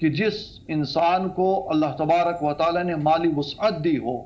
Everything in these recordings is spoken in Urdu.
کہ جس انسان کو اللہ تبارک و تعالی نے مالی وسعت دی ہو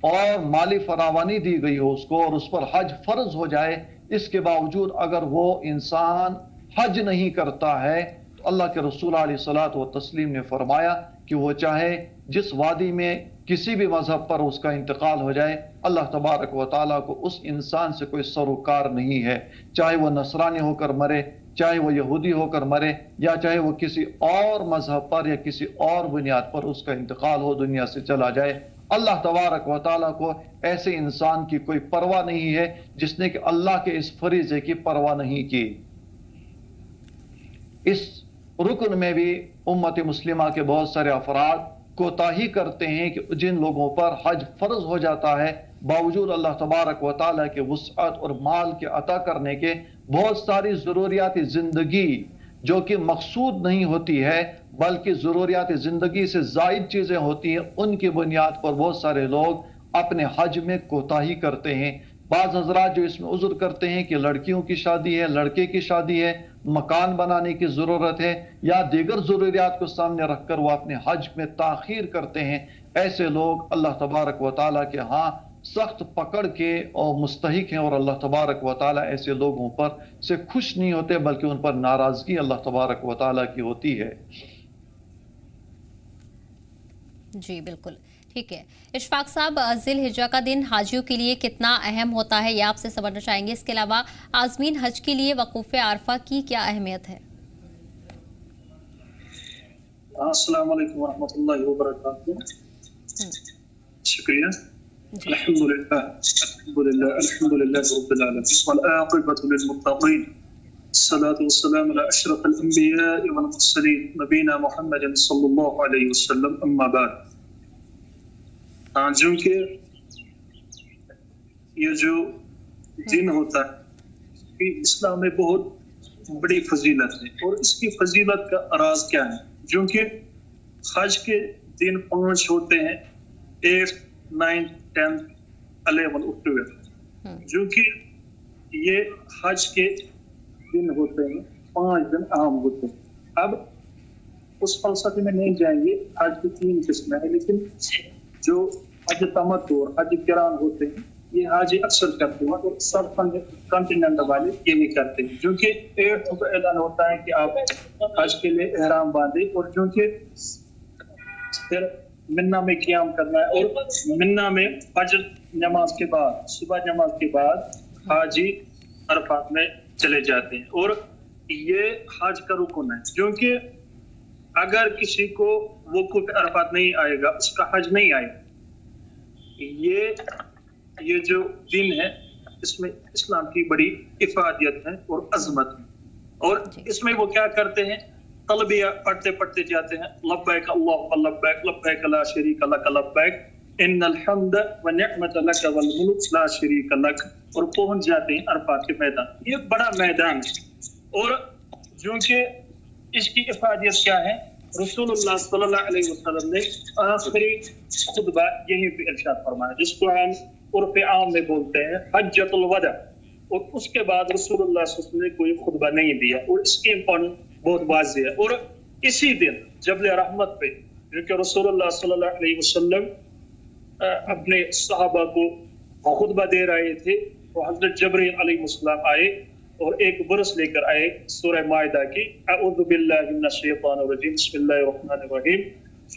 اور مالی فراوانی دی گئی ہو اس کو، اور اس پر حج فرض ہو جائے، اس کے باوجود اگر وہ انسان حج نہیں کرتا ہے تو اللہ کے رسول علیہ الصلوۃ والتسلیم نے فرمایا کہ وہ چاہے جس وادی میں کسی بھی مذہب پر اس کا انتقال ہو جائے، اللہ تبارک و تعالیٰ کو اس انسان سے کوئی سروکار نہیں ہے، چاہے وہ نصرانی ہو کر مرے، چاہے وہ یہودی ہو کر مرے، یا چاہے وہ کسی اور مذہب پر یا کسی اور بنیاد پر اس کا انتقال ہو، دنیا سے چلا جائے۔ اللہ تبارک و تعالیٰ کو ایسے انسان کی کوئی پرواہ نہیں ہے جس نے کہ اللہ کے اس فریضے کی پرواہ نہیں کی۔ اس رکن میں بھی امت مسلمہ کے بہت سارے افراد کوتاہی کرتے ہیں کہ جن لوگوں پر حج فرض ہو جاتا ہے، باوجود اللہ تبارک و تعالیٰ کے وسعت اور مال کے عطا کرنے کے، بہت ساری ضروریات زندگی جو کہ مقصود نہیں ہوتی ہے بلکہ ضروریات زندگی سے زائد چیزیں ہوتی ہیں، ان کی بنیاد پر بہت سارے لوگ اپنے حج میں کوتاہی کرتے ہیں۔ بعض حضرات جو اس میں عذر کرتے ہیں کہ لڑکیوں کی شادی ہے، لڑکے کی شادی ہے، مکان بنانے کی ضرورت ہے، یا دیگر ضروریات کو سامنے رکھ کر وہ اپنے حج میں تاخیر کرتے ہیں، ایسے لوگ اللہ تبارک و تعالیٰ کے ہاں سخت پکڑ کے اور مستحق ہیں، اور اللہ تبارک و تعالیٰ ایسے لوگوں پر سے خوش نہیں ہوتے بلکہ ان پر ناراضگی اللہ تبارک و تعالیٰ کی ہوتی ہے۔ جی بالکل ٹھیک ہے۔ اشفاق صاحب، ذی الحجہ کا دن حاجیوں کے لیے کتنا اہم ہوتا ہے یہ آپ سے سمجھنا چاہیں گے، اس کے علاوہ عازمین حج کے لیے وقوف عرفہ کی کیا اہمیت ہے؟ السلام علیکم ورحمۃ اللہ وبرکاتہ۔ شکریہ۔ الحمدللہ رب العالمین والعاقبۃ للمتقین، الصلاۃ والسلام علی اشرف الانبیاء والمرسلین نبینا محمد صلی اللہ علیہ وسلم، اما بعد۔ جو کہ یہ جو دن ہوتا ہے اسلام میں بہت بڑی فضیلت ہے، اور اس کی فضیلت کا راز کیا ہے؟ جو کہ حج کے دن 5 ہوتے ہیں، 8، 9، 10، 11 اور 12، جو کہ یہ حج کے دن ہوتے ہیں، 5 دن اہم ہوتے ہیں۔ اب اس فلسفے میں نہیں جائیں گے، حج کی 3 قسمیں ہیں، لیکن جو حج تمتع اور حج قران ہوتے ہیں یہ حاجی اکثر کرتے ہیں، اور سب کنٹیننٹ والے یہ نہیں کرتے ہیں، جو کہ 8 کو اعلان ہوتا ہے کہ آپ حج کے لیے احرام باندھیں، اور جو کہ پھر منا میں قیام کرنا ہے، اور منا میں فجر نماز کے بعد، صبح نماز کے بعد حاجی عرفات میں چلے جاتے ہیں، اور یہ حج کا رکن ہے، جو کہ اگر کسی کو وقوف عرفات نہیں آئے گا اس کا حج نہیں آئے گا۔ یہ جو دن ہے اس میں اسلام کی بڑی افادیت ہے اور عظمت ہے، اور اس میں وہ کیا کرتے ہیں؟ تلبیہ پڑھتے پڑھتے جاتے ہیں، لبیک اللہم لبیک لبیک لا شریک لک لبیک ان الحمد ونعمت لک والملک لا شریک لک، اور پہنچ جاتے ہیں عرفات کے میدان۔ یہ بڑا میدان ہے، اور جو کہ اس کی افادیت کیا ہے؟ رسول اللہ صلی اللہ علیہ وسلم نے آخری خطبہ یہیں پہ ارشاد فرمایا، جس کو ہم عرف عام میں بولتے ہیں حجۃ الوداع، اور اس کے بعد رسول اللہ صلی اللہ علیہ وسلم نے کوئی خطبہ نہیں دیا، اور اس کی امپورٹنس بہت واضح ہے۔ اور اسی دن جبل رحمت پہ جو کہ رسول اللہ صلی اللہ علیہ وسلم اپنے صحابہ کو خطبہ دے رہے تھے، تو حضرت جبرائیل علیہ السلام آئے اور ایک برس لے کر آئے سورہ مائدہ کی، اعوذ باللہ من الشیطان الرجیم، بسم اللہ الرحمن الرحیم،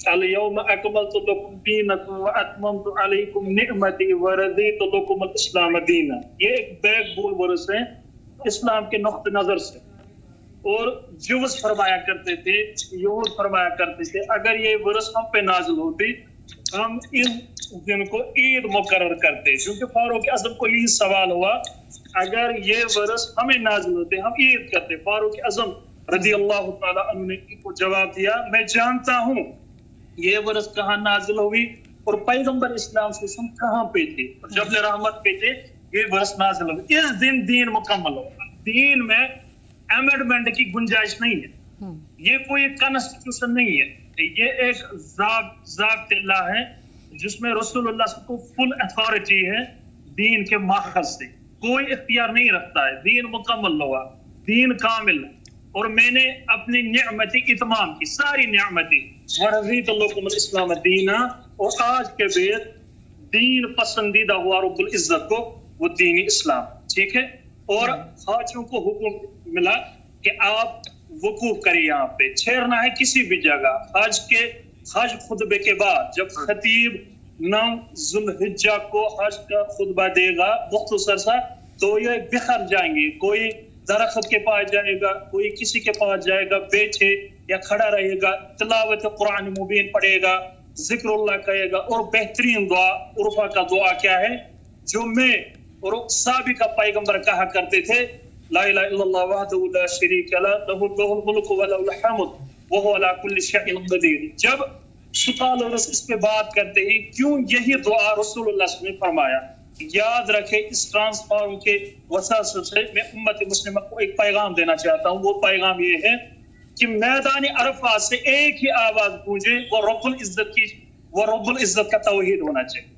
اليوم اکملت لکم دینکم واتممت علیکم نعمتی ورضیت لکم الاسلام دینا۔ یہ ایک بیک بول برس ہے اسلام کے نقطہ نظر سے، اور جوز فرمایا کرتے تھے، یہود فرمایا کرتے تھے اگر یہ برس ہم پہ نازل ہوتی ہم اس دن کو عید مقرر کرتے، کیونکہ فاروق اعظم کو یہی سوال ہوا اگر یہ برس ہمیں نازل ہوتے ہم عید کرتے۔ فاروق اعظم رضی اللہ تعالیٰ عنہ نے کو جواب دیا، میں جانتا ہوں یہ برس کہاں نازل ہوئی اور پیغمبر اسلام سے ہم کہاں پہ تھے، جبل رحمت پہ تھے، یہ برس نازل ہوئی۔ اس دن دین مکمل ہوگا، دین میں امینڈمنٹ کی گنجائش نہیں ہے، یہ کوئی کانسٹیٹیوشن نہیں ہے، یہ ایک ضابطہ اللہ ہے جس میں رسول اللہ کو فل اتھارٹی ہے دین کے ماخذ سے، کوئی اختیار نہیں رکھتا ہے، دین مکمل ہوا، دین کامل ہے۔ اور میں نے اپنی نعمت اتمام کی ساری نعمتیں ورضیت لکم الاسلام دینا، اور آج کے بعد دین پسندیدہ ہوا رب العزت کو وہ دین اسلام، ٹھیک ہے. اور حاجیوں کو حکم ملا کہ آپ وقوف کریں، یہاں پہ ٹھہرنا ہے کسی بھی جگہ. حج خطبے کے بعد جب خطیب 9 ذی الحجہ کو حج کا خطبہ دے گا مختصر سا، تو یہ بکھر جائیں گے. کوئی درخت کے پاس جائے گا، کوئی کسی کے پاس جائے گا بیٹھے یا کھڑا رہے گا، تلاوت قرآن مبین پڑھے گا، ذکر اللہ کہے گا. اور بہترین دعا عرفہ کا دعا کیا ہے جو میں اور سابقہ پیغمبر کہا کرتے تھے، لا الہ الا اللہ وحدہ لا شریک لہ لہ الملک و لہ الحمد وہو علی کل شیء قدیر. جب سکالرز اس پہ بات کرتے ہیں کیوں یہی دعا رسول اللہ صلی اللہ علیہ وسلم نے فرمایا. یاد رکھے اس ٹرانسفارم کے وسائل سے میں امت مسلمہ کو ایک پیغام دینا چاہتا ہوں. وہ پیغام یہ ہے کہ میدان عرفات سے ایک ہی آواز گونجے، وہ رب العزت کا توحید ہونا چاہیے.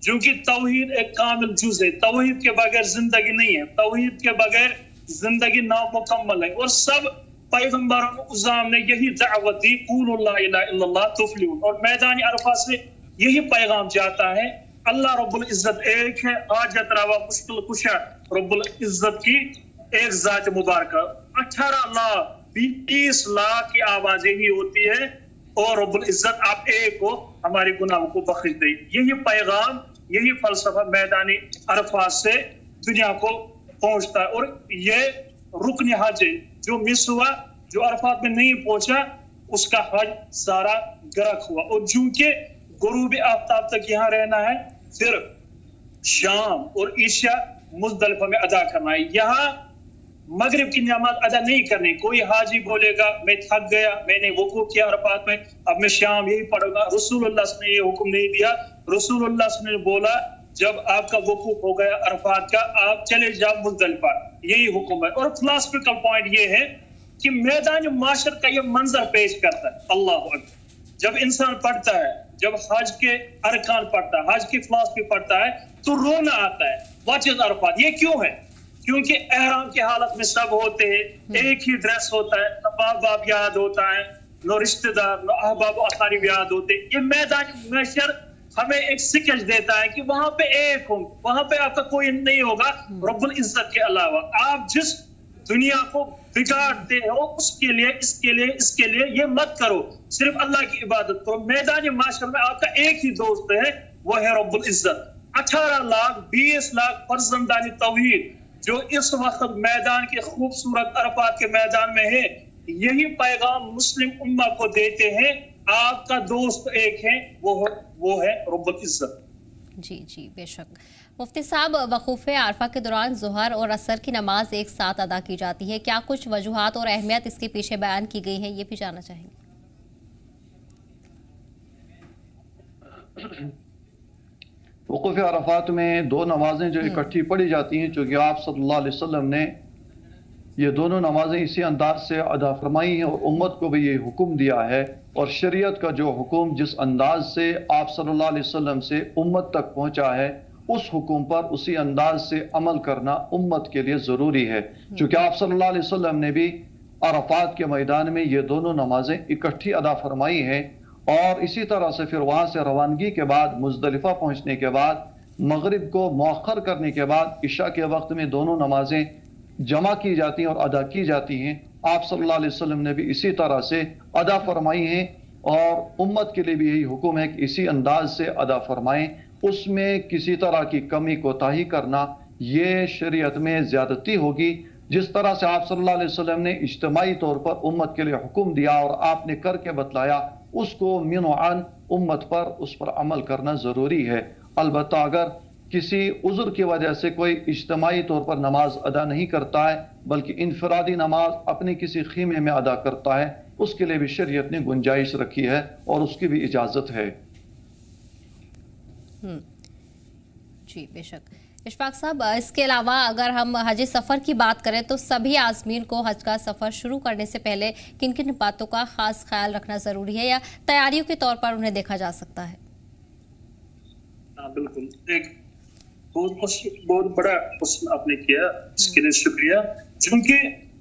کیونکہ توحید ایک کامل جز ہے، توحید کے بغیر زندگی نہیں ہے، توحید کے بغیر زندگی نامکمل ہے. اور سب پیغمبروں اعظام نے یہی دعوت دی، قولوا لا الہ الا اللہ تفلحون. اور میدان عرفات سے یہی پیغام جاتا ہے اللہ رب العزت ایک ہے، حاجت روا مشکل کشا رب العزت کی ایک ذات مبارکہ. 18 لاکھ 20 لاکھ کی آواز یہی ہوتی ہے، اور رب العزت آپ ایک ہو، ہمارے گناہوں کو بخش دے. یہی پیغام، یہی فلسفہ میدان عرفات سے دنیا کو پہنچتا ہے. اور یہ رکن حج ہے، جو مس ہوا، جو عرفات میں نہیں پہنچا، اس کا حج سارا غرق ہوا. اور چونکہ غروب آفتاب تک یہاں رہنا ہے، پھر شام اور عشاء مزدلفہ میں ادا کرنا ہے. یہاں مغرب کی نماز ادا نہیں کرنی. کوئی حاجی بولے گا میں تھک گیا، میں نے وقوف کیا عرفات میں، اب میں شام یہی پڑھوں گا. رسول اللہ صلی اللہ علیہ وسلم نے یہ حکم نہیں دیا. رسول اللہ صلی اللہ علیہ وسلم نے بولا جب آپ کا وقوف ہو گیا عرفات کا، آپ چلے جاؤ مزدلفہ، یہی حکم ہے. اور فلاسفیکل پوائنٹ یہ ہے کہ میدان معاشر کا یہ منظر پیش کرتا ہے. اللہ اکبر. جب انسان پڑھتا ہے، جب حج کے ارکان پڑھتا ہے، حج کی فلسفی پڑھتا ہے، تو رونا آتا ہے. What is Arafat? یہ کیوں ہے؟ کیونکہ احرام کی حالت میں سب ہوتے ہیں، ایک ہی ڈریس ہوتا ہے، نہ باپ باپ یاد ہوتا ہے، نہ رشتہ دار، نہ احباب و اقارب یاد ہوتے. یہ میدان محشر ہمیں ایک سکیچ دیتا ہے کہ وہاں پہ ایک ہوں، وہاں پہ آپ کا کوئی نہیں ہوگا رب العزت کے علاوہ. آپ جس دنیا کو بگاڑتے ہو اس کے لیے اس کے لیے اس کے لیے یہ مت کرو، صرف اللہ کی عبادت کرو. میدان معاشر میں آپ کا ایک ہی دوست ہے، وہ ہے رب العزت. 18 لاکھ 20 لاکھ فرزندان توحید جو اس وقت میدان کے خوبصورت عرفات کے میدان میں ہے، یہی پیغام مسلم امہ کو دیتے ہیں، آپ کا دوست ایک ہے، وہ ہے رب العزت. جی جی بے شک. مفتی صاحب، وقوف عرفہ کے دوران ظہر اور عصر کی نماز ایک ساتھ ادا کی جاتی ہے، کیا کچھ وجوہات اور اہمیت اس کے پیچھے بیان کی گئی ہیں، یہ بھی جاننا چاہیں گے. وقوف عرفات میں 2 نمازیں جو اکٹھی پڑھی جاتی ہیں، چونکہ آپ صلی اللہ علیہ وسلم نے یہ دونوں نمازیں اسی انداز سے ادا فرمائی ہیں اور امت کو بھی یہ حکم دیا ہے. اور شریعت کا جو حکم جس انداز سے آپ صلی اللہ علیہ وسلم سے امت تک پہنچا ہے، اس حکم پر اسی انداز سے عمل کرنا امت کے لیے ضروری ہے. چونکہ آپ صلی اللہ علیہ وسلم نے بھی عرفات کے میدان میں یہ دونوں نمازیں اکٹھی ادا فرمائی ہیں. اور اسی طرح سے پھر وہاں سے روانگی کے بعد مزدلفہ پہنچنے کے بعد مغرب کو مؤخر کرنے کے بعد عشاء کے وقت میں دونوں نمازیں جمع کی جاتی ہیں اور ادا کی جاتی ہیں. آپ صلی اللہ علیہ وسلم نے بھی اسی طرح سے ادا فرمائی ہیں اور امت کے لیے بھی یہی حکم ہے کہ اسی انداز سے ادا فرمائیں. اس میں کسی طرح کی کمی کوتاہی کرنا یہ شریعت میں زیادتی ہوگی. جس طرح سے آپ صلی اللہ علیہ وسلم نے اجتماعی طور پر امت کے لیے حکم دیا اور آپ نے کر کے بتلایا، اس کو من و عن امت پر اس پر عمل کرنا ضروری ہے. البتہ اگر کسی عذر کی وجہ سے کوئی اجتماعی طور پر نماز ادا نہیں کرتا ہے بلکہ انفرادی نماز اپنے کسی خیمے میں ادا کرتا ہے، اس کے لیے بھی شریعت نے گنجائش رکھی ہے اور اس کی بھی اجازت ہے. جی بے شک. اشفاق صاحب، اس کے علاوہ اگر ہم حج سفر کی بات کریں تو سبھی عازمین کو حج کا سفر شروع کرنے سے پہلے کن کن باتوں کا خاص خیال رکھنا ضروری ہے یا تیاریوں کے طور پر انہیں دیکھا جا سکتا ہے؟ بالکل، ایک بہت بڑا کوشچن آپ نے کیا، اس کے لیے شکریہ. چونکہ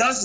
10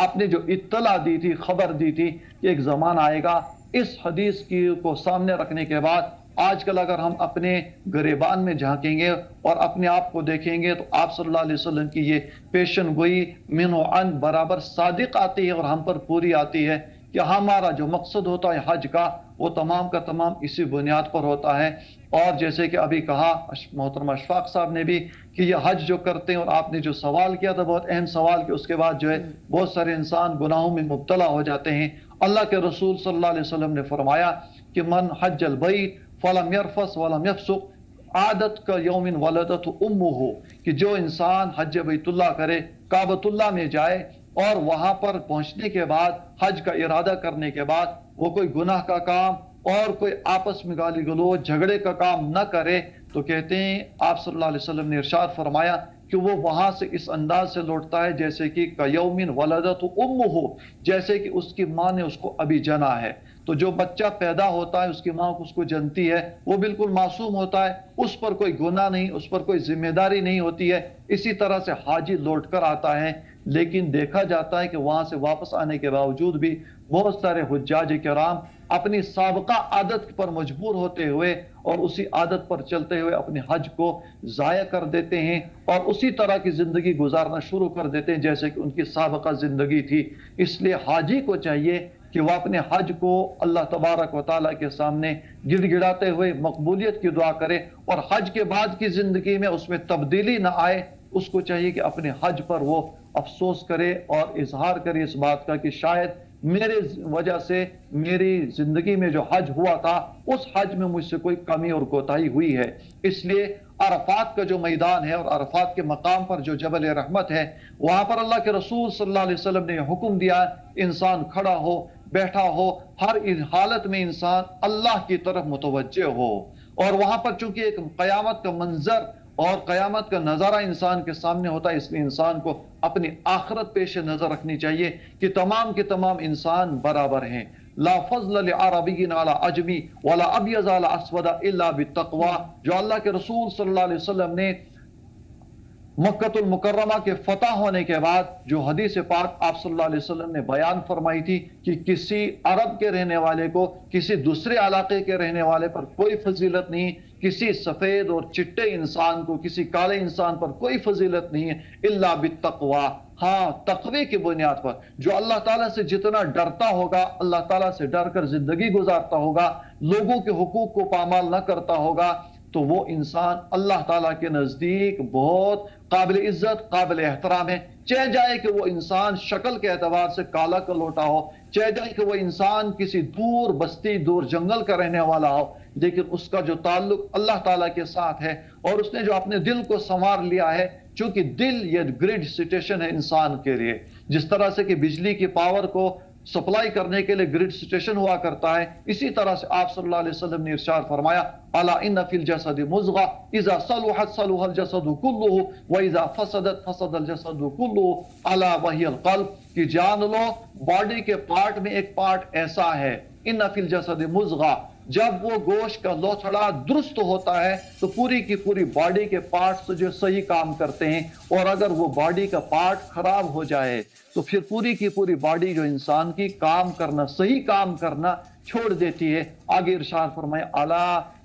آپ نے جو اطلاع دی تھی، خبر دی تھی کہ ایک زمانہ آئے گا، اس حدیث کو سامنے رکھنے کے بعد آج کل اگر ہم اپنے گریبان میں جھانکیں گے اور اپنے آپ کو دیکھیں گے تو آپ صلی اللہ علیہ وسلم کی یہ پیشن گوئی من و عن برابر صادق آتی ہے اور ہم پر پوری آتی ہے کہ ہمارا جو مقصد ہوتا ہے حج کا وہ تمام کا تمام اسی بنیاد پر ہوتا ہے. اور جیسے کہ ابھی کہا محترم اشفاق صاحب نے بھی کہ یہ حج جو کرتے ہیں، اور آپ نے جو سوال کیا تھا بہت اہم سوال کہ اس کے بعد جو ہے بہت سارے انسان گناہوں میں مبتلا ہو جاتے ہیں. اللہ کے رسول صلی اللہ علیہ وسلم نے فرمایا کہ من حج البیت فلم یرفث ولم یفسق عادت کا یوم ولدت امہ، کہ جو انسان حج بیت اللہ کرے، کعبۃ اللہ میں جائے اور وہاں پر پہنچنے کے بعد حج کا ارادہ کرنے کے بعد وہ کوئی گناہ کا کام اور کوئی آپس میں گالی گلوچ جھگڑے کا کام نہ کرے، تو کہتے ہیں آپ صلی اللہ علیہ وسلم نے ارشاد فرمایا کہ وہ وہاں سے اس انداز سے لوٹتا ہے جیسے کہ کیوم ولدت امہ، جیسے کہ اس کی ماں نے اس کو ابھی جنا ہے. تو جو بچہ پیدا ہوتا ہے اس کی ماں اس کو جنتی ہے، وہ بالکل معصوم ہوتا ہے، اس پر کوئی گناہ نہیں، اس پر کوئی ذمہ داری نہیں ہوتی ہے. اسی طرح سے حاجی لوٹ کر آتا ہے، لیکن دیکھا جاتا ہے کہ وہاں سے واپس آنے کے باوجود بھی بہت سارے حجاج کرام اپنی سابقہ عادت پر مجبور ہوتے ہوئے اور اسی عادت پر چلتے ہوئے اپنے حج کو ضائع کر دیتے ہیں اور اسی طرح کی زندگی گزارنا شروع کر دیتے ہیں جیسے کہ ان کی سابقہ زندگی تھی. اس لیے حاجی کو چاہیے کہ وہ اپنے حج کو اللہ تبارک و تعالیٰ کے سامنے گڑ گڑاتے ہوئے مقبولیت کی دعا کرے، اور حج کے بعد کی زندگی میں اس میں تبدیلی نہ آئے. اس کو چاہیے کہ اپنے حج پر وہ افسوس کرے اور اظہار کرے اس بات کا کہ شاید میرے وجہ سے میری زندگی میں جو حج ہوا تھا اس حج میں مجھ سے کوئی کمی اور کوتاہی ہوئی ہے. اس لیے عرفات کا جو میدان ہے اور عرفات کے مقام پر جو جبل رحمت ہے، وہاں پر اللہ کے رسول صلی اللہ علیہ وسلم نے حکم دیا انسان کھڑا ہو، بیٹھا ہو، ہر حالت میں انسان اللہ کی طرف متوجہ ہو. اور وہاں پر چونکہ ایک قیامت کا منظر اور قیامت کا نظارہ انسان کے سامنے ہوتا ہے، اس لیے انسان کو اپنی آخرت پیش نظر رکھنی چاہیے کہ تمام کے تمام انسان برابر ہیں. لا فضل لعربی علی عجمی ولا ابیض علی اسود الا بالتقوی، جو اللہ کے رسول صلی اللہ علیہ وسلم نے مکۃ المکرمہ کے فتح ہونے کے بعد جو حدیث پاک آپ صلی اللہ علیہ وسلم نے بیان فرمائی تھی کہ کسی عرب کے رہنے والے کو کسی دوسرے علاقے کے رہنے والے پر کوئی فضیلت نہیں، کسی سفید اور چٹے انسان کو کسی کالے انسان پر کوئی فضیلت نہیں ہے الا بالتقوی. ہاں، تقوی کی بنیاد پر جو اللہ تعالیٰ سے جتنا ڈرتا ہوگا، اللہ تعالیٰ سے ڈر کر زندگی گزارتا ہوگا، لوگوں کے حقوق کو پامال نہ کرتا ہوگا، تو وہ انسان اللہ تعالیٰ کے نزدیک بہت قابل عزت، قابل احترام ہے. چاہے جائے کہ وہ انسان شکل کے اعتبار سے کالا کلوٹا ہو، چاہے جائے کہ وہ انسان کسی دور بستی دور جنگل کا رہنے والا ہو، لیکن اس کا جو تعلق اللہ تعالیٰ کے ساتھ ہے اور اس نے جو اپنے دل کو سنوار لیا ہے، چونکہ دل یہ گریڈ سٹیشن ہے انسان کے لیے، جس طرح سے کہ بجلی کی پاور کو سپلائی کرنے کے لیے گریڈ سٹیشن ہوا کرتا ہے، اسی طرح سے آپ صلی اللہ علیہ وسلم نے ارشاد فرمایا الا ان فی الجسد مضغہ اذا صلحت صلح الجسد كله واذا فسدت فسد الجسد كله الا وهي القلب، کہ جان لو باڈی کے پارٹ میں ایک پارٹ ایسا ہے ان فی الجسد مضغہ، جب وہ گوشت کا لوتھڑا درست ہوتا ہے تو پوری کی پوری باڈی کے پارٹس جو صحیح کام کرتے ہیں، اور اگر وہ باڈی کا پارٹ خراب ہو جائے تو پھر پوری کی پوری باڈی جو انسان کی کام کرنا، صحیح کام کرنا چھوڑ دیتی ہے. آگے ارشاد فرمائے الا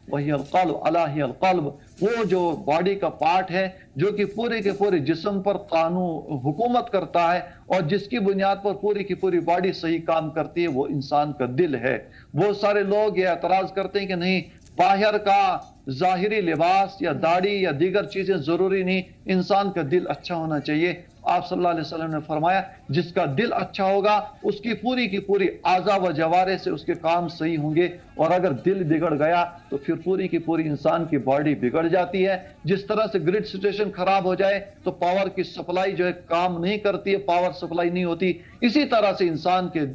وہی القلب، الا ہی القلب، وہ جو باڈی کا پارٹ ہے جو کہ پورے کے پورے جسم پر قانون حکومت کرتا ہے اور جس کی بنیاد پر پوری کی پوری باڈی صحیح کام کرتی ہے، وہ انسان کا دل ہے. بہت سارے لوگ یہ اعتراض کرتے ہیں کہ نہیں، باہر کا ظاہری لباس یا داڑھی یا دیگر چیزیں ضروری نہیں، انسان کا دل اچھا ہونا چاہیے. آپ صلی اللہ علیہ وسلم نے فرمایا جس کا دل اچھا ہوگا اس کی پوری اعضاء و جوارح سے اس کے کام صحیح ہوں گے، اور اگر دل بگڑ گیا تو پھر پوری کی پوری انسان کی باڈی بگڑ جاتی ہے. جس طرح سے گریڈ سٹیشن خراب ہو جائے تو پاور کی سپلائی جو ہے کام نہیں کرتی ہے، پاور سپلائی نہیں ہوتی، اسی طرح سے انسان کے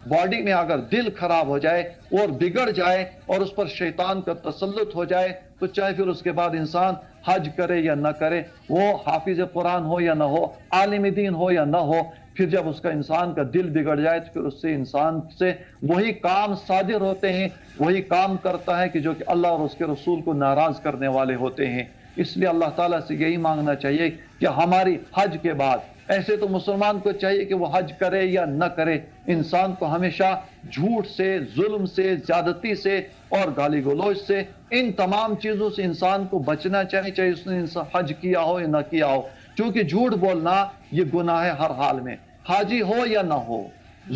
باڈی میں اگر دل خراب ہو جائے اور بگڑ جائے اور اس پر شیطان کا تسلط ہو جائے تو چاہے پھر اس کے بعد انسان حج کرے یا نہ کرے، وہ حافظ قرآن ہو یا نہ ہو، عالم دین ہو یا نہ ہو، پھر جب اس کا انسان کا دل بگڑ جائے تو پھر اس سے انسان سے وہی کام صادر ہوتے ہیں، وہی کام کرتا ہے کہ جو کہ اللہ اور اس کے رسول کو ناراض کرنے والے ہوتے ہیں. اس لیے اللہ تعالیٰ سے یہی مانگنا چاہیے کہ ہماری حج کے بعد ایسے تو مسلمان کو چاہیے کہ وہ حج کرے یا نہ کرے، انسان کو ہمیشہ جھوٹ سے، ظلم سے، زیادتی سے اور گالی گلوچ سے، ان تمام چیزوں سے انسان کو بچنا چاہیے، چاہے اس نے حج کیا ہو یا نہ کیا ہو، کیونکہ جھوٹ بولنا یہ گناہ ہے ہر حال میں، حاجی ہو یا نہ ہو۔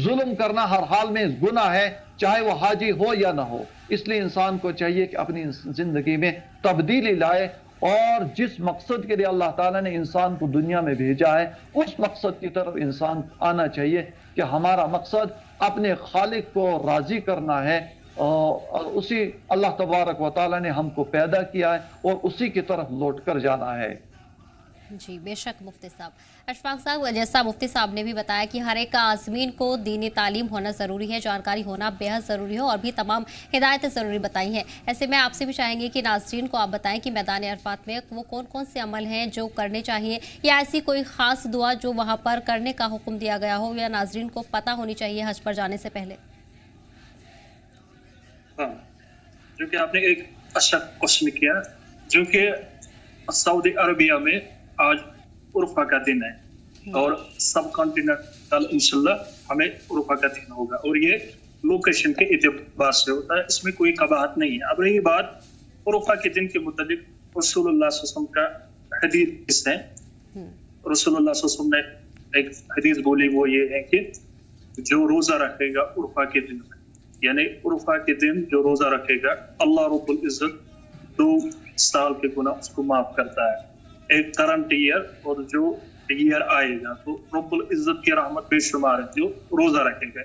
ظلم کرنا ہر حال میں گناہ ہے، چاہے وہ حاجی ہو یا نہ ہو۔ اس لیے انسان کو چاہیے کہ اپنی زندگی میں تبدیلی لائے، اور جس مقصد کے لیے اللہ تعالیٰ نے انسان کو دنیا میں بھیجا ہے اس مقصد کی طرف انسان آنا چاہیے کہ ہمارا مقصد اپنے خالق کو راضی کرنا ہے، اور اسی اللہ تبارک و تعالیٰ نے ہم کو پیدا کیا ہے اور اسی کی طرف لوٹ کر جانا ہے۔ جی بے شک مفتی صاحب۔ اشفاق صاحب، جیسا مفتی صاحب نے بھی بتایا کہ ہر ایک عازمین کو دینی تعلیم ہونا ضروری ہے، جانکاری ہونا بے حد ضروری ہے، اور بھی تمام ہدایتیں ضروری بتائی ہیں۔ ایسے میں آپ سے بھی چاہیں گے کہ ناظرین کو آپ بتائیں کہ میدان عرفات میں وہ کون کون سے عمل ہیں جو کرنے چاہیے، یا ایسی کوئی خاص دعا جو وہاں پر کرنے کا حکم دیا گیا ہو یا ناظرین کو پتہ ہونی چاہیے حج پر جانے سے پہلے؟ ہاں، جو کہ آپ نے ایک اچھا کوشچن کیا، جو کہ سعودی عربیہ میں آج عرفہ کا دن ہے، اور سب کانٹیننٹل انشاءاللہ ہمیں عرفہ کا دن ہوگا، اور یہ لوکیشن کے اعتبار سے ہوتا ہے، اس میں کوئی قباحت نہیں ہے۔ اب رہی بات عرفہ کے دن کے متعلق، رسول اللہ صلی اللہ علیہ وسلم کا حدیث ہے، رسول اللہ صلی اللہ علیہ وسلم نے ایک حدیث بولی، وہ یہ ہے کہ جو روزہ رکھے گا عرفہ کے دن میں، یعنی عرفہ کے دن جو روزہ رکھے گا، اللہ رب العزت 2 سال کے گناہ اس کو معاف کرتا ہے، ایک کرنٹ ایئر اور جو ایئر آئے گا، تو رب العزت کی رحمت بے شمار ہے جو روزہ رکھے گا۔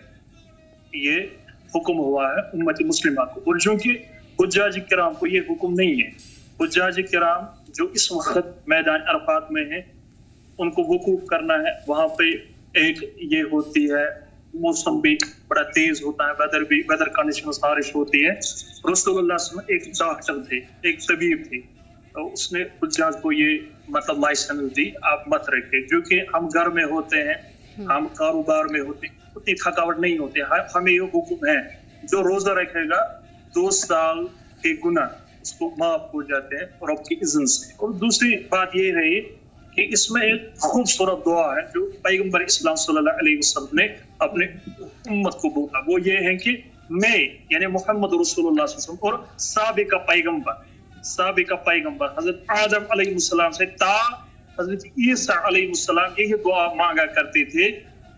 یہ حکم ہوا ہے امت مسلمہ کو، اور جو کہ حجاج کرام کو یہ حکم نہیں ہے۔ حجاج کرام جو اس وقت میدان عرفات میں ہیں، ان کو وقوف کرنا ہے، وہاں پہ ایک یہ ہوتی ہے، موسم بھی بڑا تیز ہوتا ہے، ویدر کنڈیشن بارش ہوتی ہے۔ رسول اللہ صلی اللہ علیہ وسلم ایک ڈاکٹر تھے، ایک طبیب تھے، تو اس نے حجاج کو یہ مطلب لائسنس دی، آپ مت رکھے، جو کہ ہم گھر میں ہوتے ہیں، ہم کاروبار میں ہوتے ہیں، اتنی تھکاوٹ نہیں ہوتی، ہمیں یہ حکم ہے جو روزہ رکھے گا 2 سال کے گناہ اس کو معاف ہو جاتے ہیں رب کی اذن سے۔ اور دوسری بات یہ رہی کہ اس میں ایک خوبصورت دعا ہے جو پیغمبر اسلام صلی اللہ علیہ وسلم نے اپنے امت کو بولا، وہ یہ ہے کہ میں یعنی محمد رسول اللہ صلی اللہ علیہ وسلم اور سابقہ پیغمبر حضرت آدم علیہ السلام سے تا حضرت عیسیٰ علیہ السلام یہی دعا مانگا کرتے تھے،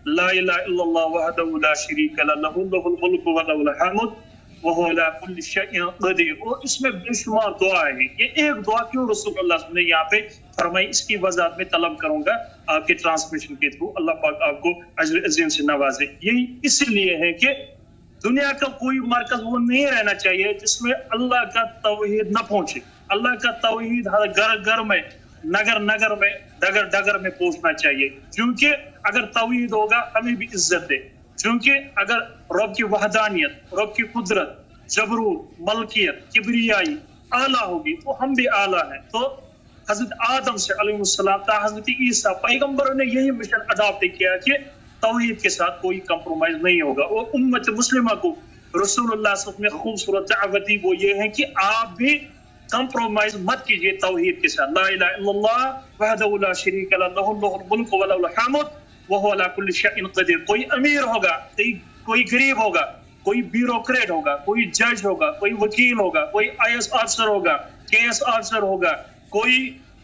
لا الہ الا اللہ وحدہ لا شریک لہ لہ الملک ولہ الحمد وہو علی کل شیء قدیر۔ اور اس میں بے شمار دعا ہے، یہ ایک دعا کیوں رسول اللہ صلی اللہ علیہ وسلم نے یہاں پہ فرمائی، اس کی وضاحت میں طلب کروں گا آپ کے ٹرانسمیشن کے تھرو، اللہ پاک آپ کو اجر عظیم سے نوازے۔ یہی اس لیے ہے کہ دنیا کا کوئی مرکز وہ نہیں رہنا چاہیے جس میں اللہ کا توحید نہ پہنچے، اللہ کا توحید ہر گھر گھر میں، نگر نگر میں، ڈگر ڈگر میں پہنچنا چاہیے، کیونکہ اگر توحید ہوگا ہمیں بھی عزت ہے، کیونکہ اگر رب کی وحدانیت، رب کی قدرت، جبروت، ملکیت، کبریائی اعلیٰ ہوگی تو ہم بھی اعلیٰ ہیں۔ تو حضرت آدم سے علیہ السلام تا حضرت عیسیٰ پیغمبروں نے یہی مشن اڈاپٹ کیا کہ توحید کے ساتھ کوئی کمپرومائز نہیں ہوگا، اور امت مسلمہ کو رسول اللہ صلی اللہ علیہ وسلم نے خوبصورت دعوت دی، وہ یہ ہے کہ آپ بھی کمپرومائز مت کیجیے توحید کے ساتھ، لا الہ الا اللہ وحدہ لا شریک لہ لہ الملک ولہ الحمد وہو علی کل شیء قدیر۔ کوئی امیر ہوگا، کوئی غریب ہوگا، کوئی بیوروکریٹ ہوگا، کوئی جج ہوگا، کوئی وکیل ہوگا، کوئی IAS آفیسر ہوگا، KS آفیسر ہوگا، کوئی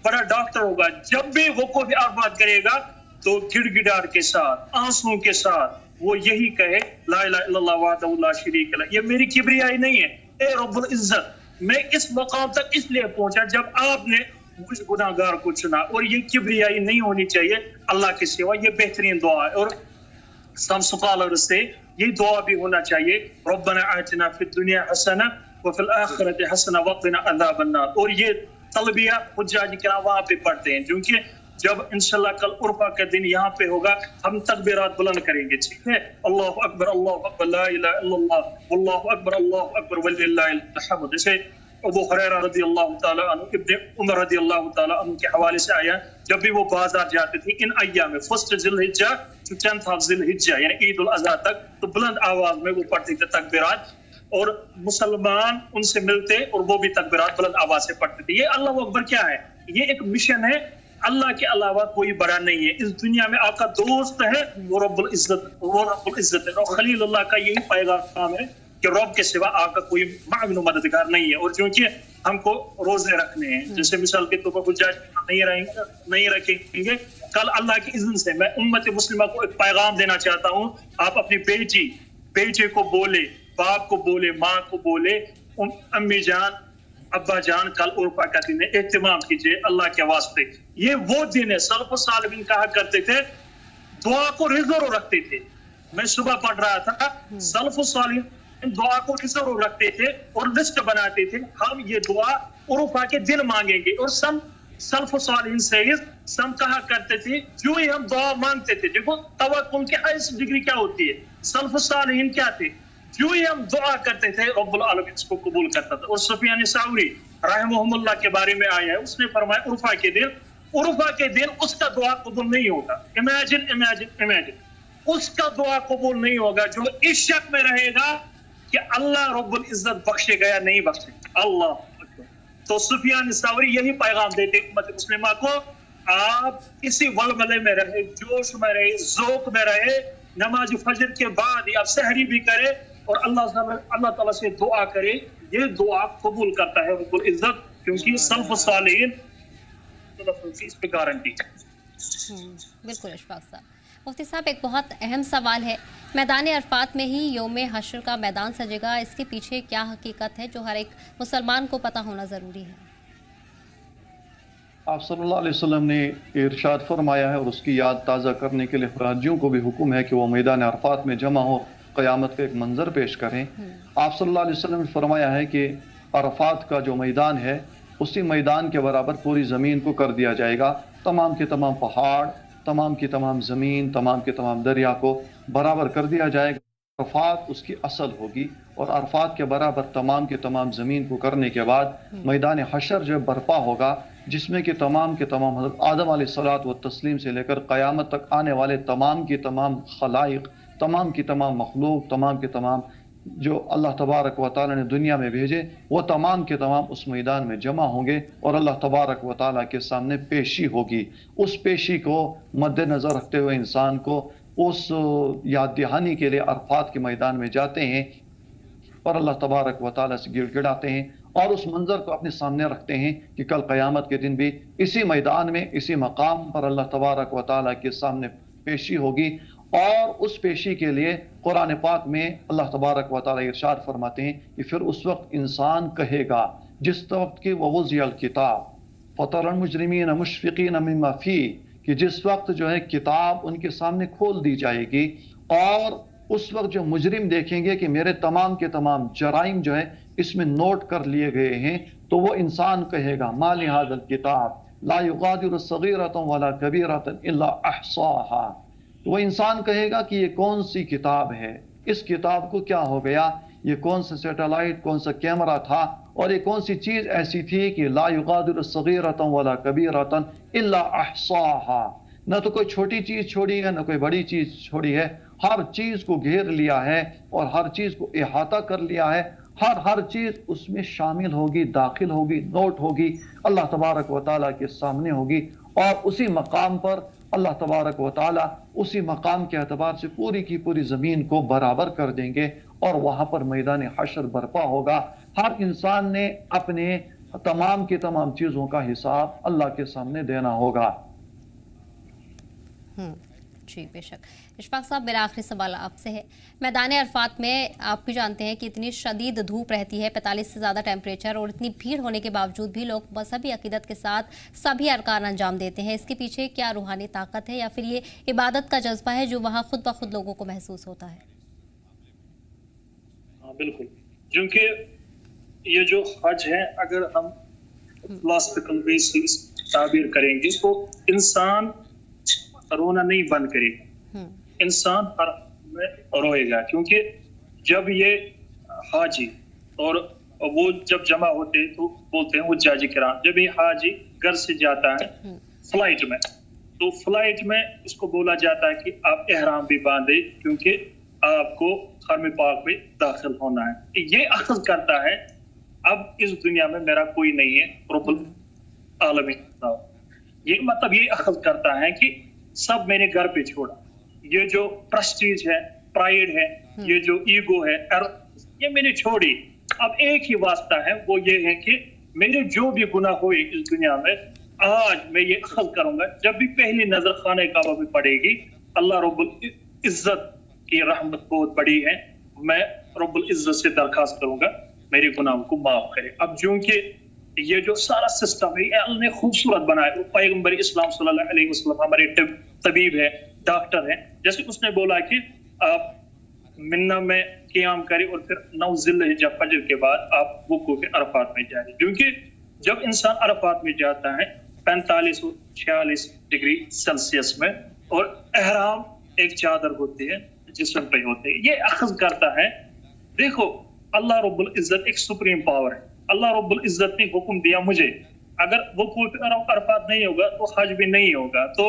بڑا ڈاکٹر ہوگا، جب بھی وہ کوئی بات کرے گا تو گڑ گڑاہٹ کے ساتھ، آنسوں کے ساتھ وہ یہی کہے، لا الہ الا اللہ وحدہ لا شریک لہ۔ یہ میری کبریائی نہیں ہے، اے رب العزت میں اس مقام تک اس لیے پہنچا جب آپ نے مجھ گناہ گار کو چنا، اور یہ کبریائی نہیں ہونی چاہیے اللہ کے سوا، یہ بہترین دعا ہے۔ اور سب سکالر سے یہ دعا بھی ہونا چاہیے، ربنا آتنا فی الدنیا حسنہ وفی الآخرۃ حسنہ وقنا عذاب النار۔ اور یہ تلبیہ حجاج کرام وہاں پہ پڑھتے ہیں، کیونکہ جب انشاءاللہ کل عرفہ کا دن یہاں پہ ہوگا ہم تکبیرات بلند کریں گے، ٹھیک ہے، اللہ اکبر لا الہ الا اللہ واللہ اکبر وللہ الحمد۔ جیسے ابو ہریرہ رضی اللہ تعالیٰ عنہ، ابن عمر رضی اللہ تعالیٰ عنہ کے حوالے سے آیا، جب بھی وہ بازار جاتے تھے ان ایام میں، 1 ذی الحجہ to 10th ذی الحجہ یعنی عید الاضحیٰ تک، تو بلند آواز میں وہ پڑھتے تھے تکبیرات، اور مسلمان ان سے ملتے اور وہ بھی تکبیرات بلند آواز سے پڑھتے تھے۔ یہ اللہ اکبر کیا ہے؟ یہ ایک مشن ہے اللہ کے علاوہ کوئی بڑا نہیں ہے. اس دنیا میں آپ کا دوست ہے وہ رب العزت ہے. اور خلیل اللہ کا یہی پیغام ہے کہ رب کے سوا آپ کا کوئی معاون و مددگار نہیں ہے. اور چونکہ ہم کو روزے رکھنے ہیں, جیسے مثال کے طور پر حجاج نہیں رکھیں گے, کل اللہ کی اذن سے میں امت مسلمہ کو ایک پیغام دینا چاہتا ہوں. آپ اپنی بیٹے کو بولے, باپ کو بولے, ماں کو بولے, امی جان, ابا جان, کل عرفہ کا دن ہے, اہتمام کیجئے اللہ کے واسطے. یہ وہ دن ہے. سلف صالحین کہا کرتے تھے, دعا کو ریزرو رکھتے تھے. میں صبح پڑھ رہا تھا, سلف صالحین دعا کو ریزرو رکھتے تھے اور لسٹ بناتے تھے, ہم یہ دعا عرفہ کے دن مانگیں گے. اور سلف صالحین سے سم کہا کرتے تھے, جو ہی ہم دعا مانگتے تھے, دیکھو توکل کی ہائیسٹ ڈگری کیا ہوتی ہے. سلف صالحین کیا تھے, جو ہی ہم دعا کرتے تھے رب العالمین اس کو قبول کرتا تھا. اور سفیان ثوری رحمہ اللہ کے بارے میں آیا ہے, اس نے فرمایا عرفہ کے دن اس کا دعا قبول نہیں ہوگا. امیجن اس کا دعا قبول نہیں ہوگا جو اس شک میں رہے گا کہ اللہ رب العزت بخشے گا یا نہیں بخشے گا. اللہ. تو سفیان ثوری یہی پیغام دیتے امت مسلمہ کو, آپ اسی ولولے میں رہے, جوش میں رہے, ذوق میں رہے, نماز فجر کے بعد آپ سحری بھی کرے اور اللہ تعالیٰ سے دعا کرے. یہ دعا قبول کرتا ہے رب العزت, کیونکہ سلف صالحین اس پہ گارنٹی. بالکل اشفاق صاحب. مفتی صاحب ایک بہت اہم سوال ہے, میدان عرفات میں ہی یوم حشر کا میدان سجے گا, اس کے پیچھے کیا حقیقت ہے جو ہر ایک مسلمان کو پتہ ہونا ضروری ہے؟ آپ صلی اللہ علیہ وسلم نے ارشاد فرمایا ہے اور اس کی یاد تازہ کرنے کے لیے حاجیوں کو بھی حکم ہے کہ وہ میدان عرفات میں جمع ہو, قیامت کا ایک منظر پیش کریں. آپ صلی اللہ علیہ وسلم نے فرمایا ہے کہ عرفات کا جو میدان ہے اسی میدان کے برابر پوری زمین کو کر دیا جائے گا. تمام کے تمام پہاڑ, تمام کی تمام زمین, تمام کے تمام دریا کو برابر کر دیا جائے گا. عرفات اس کی اصل ہوگی اور عرفات کے برابر تمام کے تمام زمین کو کرنے کے بعد میدان حشر جو برپا ہوگا, جس میں کہ تمام کے تمام حضرت آدم علیہ الصلوۃ والتسلیم سے لے کر قیامت تک آنے والے تمام کی تمام خلائق, تمام کی تمام مخلوق, تمام کے تمام جو اللہ تبارک و تعالی نے دنیا میں بھیجے, وہ تمام کے تمام اس میدان میں جمع ہوں گے اور اللہ تبارک و تعالی کے سامنے پیشی ہوگی. اس پیشی کو مد نظر رکھتے ہوئے انسان کو اس یاد دہانی کے لیے عرفات کے میدان میں جاتے ہیں اور اللہ تبارک و تعالی سے گڑ گڑاتے ہیں اور اس منظر کو اپنے سامنے رکھتے ہیں کہ کل قیامت کے دن بھی اسی میدان میں, اسی مقام پر اللہ تبارک و تعالی کے سامنے پیشی ہوگی. اور اس پیشی کے لیے قرآن پاک میں اللہ تبارک و تعالی ارشاد فرماتے ہیں کہ پھر اس وقت انسان کہے گا, جس وقت کی ووضع الکتاب فترى المجرمین مشفقین مما فیہ, کہ جس وقت جو ہے کتاب ان کے سامنے کھول دی جائے گی اور اس وقت جو مجرم دیکھیں گے کہ میرے تمام کے تمام جرائم جو ہے اس میں نوٹ کر لیے گئے ہیں, تو وہ انسان کہے گا ما لهذا الکتاب لا یغادر صغیرۃ ولا کبیرۃ الا احصاها. تو وہ انسان کہے گا کہ یہ کون سی کتاب ہے, اس کتاب کو کیا ہو گیا, یہ کون سا سیٹلائٹ, کون سا کیمرہ تھا, اور یہ کون سی چیز ایسی تھی کہ لا یغادر صغیرۃ ولا کبیرۃ الا احصاها. نہ تو کوئی چھوٹی چیز چھوڑی ہے, نہ کوئی بڑی چیز چھوڑی ہے, ہر چیز کو گھیر لیا ہے اور ہر چیز کو احاطہ کر لیا ہے. ہر چیز اس میں شامل ہوگی, داخل ہوگی, نوٹ ہوگی, اللہ تبارک و تعالیٰ کے سامنے ہوگی. اور اسی مقام پر اللہ تبارک و تعالیٰ اسی مقام کے اعتبار سے پوری کی پوری زمین کو برابر کر دیں گے اور وہاں پر میدان حشر برپا ہوگا. ہر انسان نے اپنے تمام کی تمام چیزوں کا حساب اللہ کے سامنے دینا ہوگا. جی بے شک. اشفاق صاحب میرا آخری سوال آپ سے ہے, میدان عرفات میں آپ بھی جانتے ہیں کہ اتنی شدید دھوپ رہتی ہے, 45 سے زیادہ ٹیمپریچر, اور اتنی بھیڑ ہونے کے باوجود بھی لوگ مذہبی عقیدت کے ساتھ سبھی ارکان انجام دیتے ہیں. اس کے پیچھے کیا روحانی طاقت ہے یا پھر یہ عبادت کا جذبہ ہے جو وہاں خود بخود لوگوں کو محسوس ہوتا ہے؟ بالکل, کیونکہ یہ جو حج ہے اگر ہم فلاسفیکل بیسس تعبیر کریں گے تو انسان رونا نہیں بند کرے گا, انسان ہر میں روئے گا. کیونکہ جب یہ حاجی اور وہ جب جمع ہوتے تو بولتے ہیں وہ حجاج کرام, جب یہ حاجی گھر سے جاتا ہے فلائٹ میں, تو فلائٹ میں اس کو بولا جاتا ہے کہ آپ احرام بھی باندھے کیونکہ آپ کو حرم پاک میں داخل ہونا ہے. یہ عرض کرتا ہے اب اس دنیا میں میرا کوئی نہیں ہے رب العالمین. یہ مطلب یہ اخذ کرتا ہے کہ سب میں نے گھر پہ چھوڑا. یہ جو پرسٹیج ہے، پرائیڈ ہے، یہ جو ایگو ہے، یہ میں نے چھوڑی. اب ایک ہی واسطہ ہے، وہ یہ ہے کہ میرے جو بھی گناہ ہوئے اس دنیا میں آج میں یہ اخذ کروں گا. جب بھی پہلی نظر خانہ کعبہ میں پڑے گی، اللہ رب العزت کی رحمت بہت بڑی ہے، میں رب العزت سے درخواست کروں گا میرے گناہوں کو معاف کرے. اب چونکہ یہ جو سارا سسٹم ہے یہ اللہ نے خوبصورت بنایا. پیغمبر اسلام صلی اللہ علیہ وسلم ہمارے طبیب ہے، ڈاکٹر ہے. جیسے اس نے بولا کہ آپ منا میں قیام کریں اور پھر 9 ذی الحجہ فجر کے بعد آپ وقوف عرفات میں جائیں. کیونکہ جب انسان عرفات میں جاتا ہے 45 اور 46 ڈگری سیلسیس میں، اور احرام ایک چادر ہوتی ہے جسم پہ ہوتے ہیں، یہ اخذ کرتا ہے. دیکھو اللہ رب العزت ایک سپریم پاور ہے. اللہ رب العزت نے حکم دیا مجھے، اگر وقوف عرفات نہیں ہوگا تو حج بھی نہیں ہوگا. تو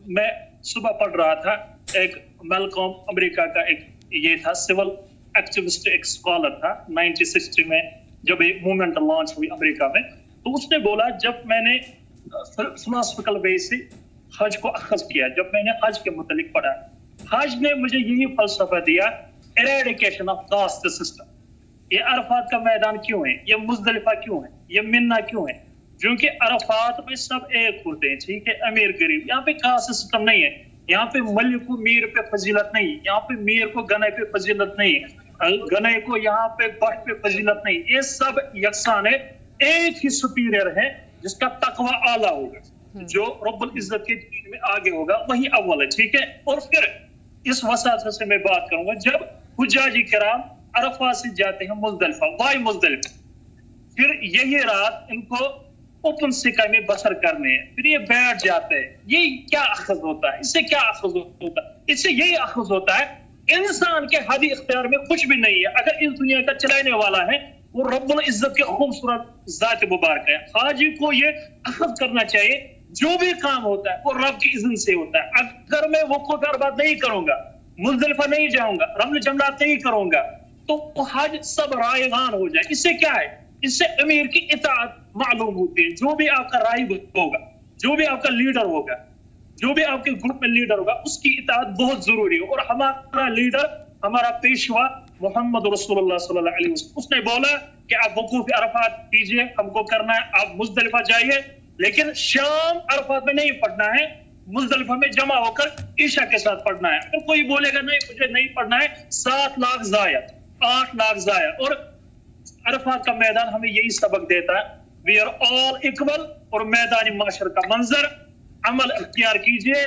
میں صبح پڑھ رہا تھا، ایک میلکوم امریکہ کا ایک یہ تھا سول ایکٹیوسٹ، ایک اسکالر تھا 1960 میں جب یہ موومنٹ لانچ ہوئی امریکہ میں. تو اس نے بولا جب میں نے فلاسفیکل وے سے حج کو اخذ کیا، جب میں نے حج کے متعلق پڑھا، حج نے مجھے یہی فلسفہ دیا، ایریڈیکیشن آف کاسٹ سسٹم. یہ عرفات کا میدان کیوں ہے، یہ مزدلفہ کیوں ہے، یہ منا کیوں ہے؟ کیونکہ عرفات میں سب ایک ہوتے ہیں، ٹھیک ہے، امیر غریب. یہاں پہ کاسٹ سسٹم نہیں ہے. یہاں پہ ملک کو میر پہ فضیلت نہیں، یہاں پہ میر کو گنے پہ فضیلت نہیں، گنے کو یہاں پہ بٹ پہ فضیلت نہیں. یہ سب یکساں ہے، ایک ہی سپیریئر ہے جس کا تقوی اعلیٰ ہوگا، جو رب العزت کے دین میں آگے ہوگا وہی اول ہے، ٹھیک ہے. اور پھر اس وساطت سے میں بات کروں گا، جب حجاج کرام عرفات سے جاتے ہیں مزدلفہ، وائی مزدلفہ، پھر یہی رات ان کو اوپن سکا میں بسر کرنے ہیں، پھر یہ بیٹھ جاتے ہیں. یہ کیا اخذ ہوتا ہے؟ اس سے کیا اخذ ہوتا ہے؟ اس سے یہی اخذ ہوتا ہے انسان کے حدی اختیار میں کچھ بھی نہیں ہے. اگر اس دنیا کا چلانے والا ہے وہ رب العزت کے خوبصورت ذات مبارک ہے. حاجی کو یہ اخذ کرنا چاہیے، جو بھی کام ہوتا ہے وہ رب کی اذن سے ہوتا ہے. اگر میں وقوف عرفات نہیں کروں گا، مزدلفہ نہیں جاؤں گا، رمل جمرات نہیں کروں گا، تو حج سب رائگان ہو جائے. اس سے کیا ہے؟ اس سے امیر کی اطاعت معلوم ہوتی ہے. جو بھی آپ کا راہب ہوگا، جو بھی آپ کا لیڈر ہوگا، جو بھی آپ کے گروپ میں لیڈر ہوگا، اس کی اطاعت بہت ضروری ہے. اور ہمارا لیڈر، ہمارا پیشوا محمد رسول اللہ صلی اللہ علیہ وسلم، اس نے بولا کہ آپ وقوف عرفات کیجئے، ہم کو کرنا ہے، آپ مزدلفہ جائیے، لیکن شام عرفات میں نہیں پڑھنا ہے، مزدلفہ میں جمع ہو کر عشاء کے ساتھ پڑھنا ہے. اگر کوئی بولے گا نہیں مجھے نہیں پڑھنا ہے، 7 لاکھ ضائع، 8 لاکھ ضائع. اور عرفات کا میدان ہمیں یہی سبق دیتا ہے، وی آر آل ایکول. اور میدان معاشر کا منظر عمل اختیار کیجئے،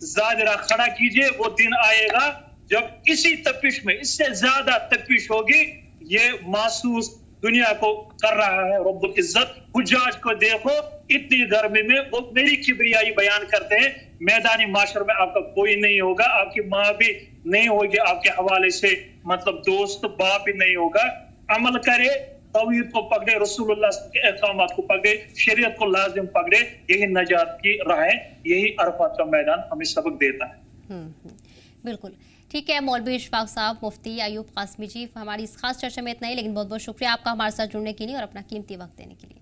زاجرہ کھڑا کیجئے. وہ دن آئے گا جب اسی تپش میں، اس سے زیادہ تپش ہوگی. یہ محسوس دنیا کو کر رہا ہے رب العزت. حجاج کو دیکھو اتنی گرمی میں وہ میری کبریائی بیان کرتے ہیں. میدانی معاشر میں آپ کا کوئی نہیں ہوگا، آپ کی ماں بھی نہیں ہوگی آپ کے حوالے سے، مطلب دوست باپ بھی نہیں ہوگا. عمل کرے، توحید کو پکڑے، رسول اللہ کے احکامات کو پکڑے، شریعت کو لازم پکڑے. یہی نجات کی راہ ہے، یہی عرفات کا میدان ہمیں سبق دیتا ہے. بالکل ٹھیک ہے. مولوی اشفاق صاحب، مفتی ایوب قاسمی جی، ہماری اس خاص چرچے میں اتنا ہی، لیکن بہت بہت شکریہ آپ کا ہمارے ساتھ جڑنے کے لیے اور اپنا قیمتی وقت دینے کے لیے.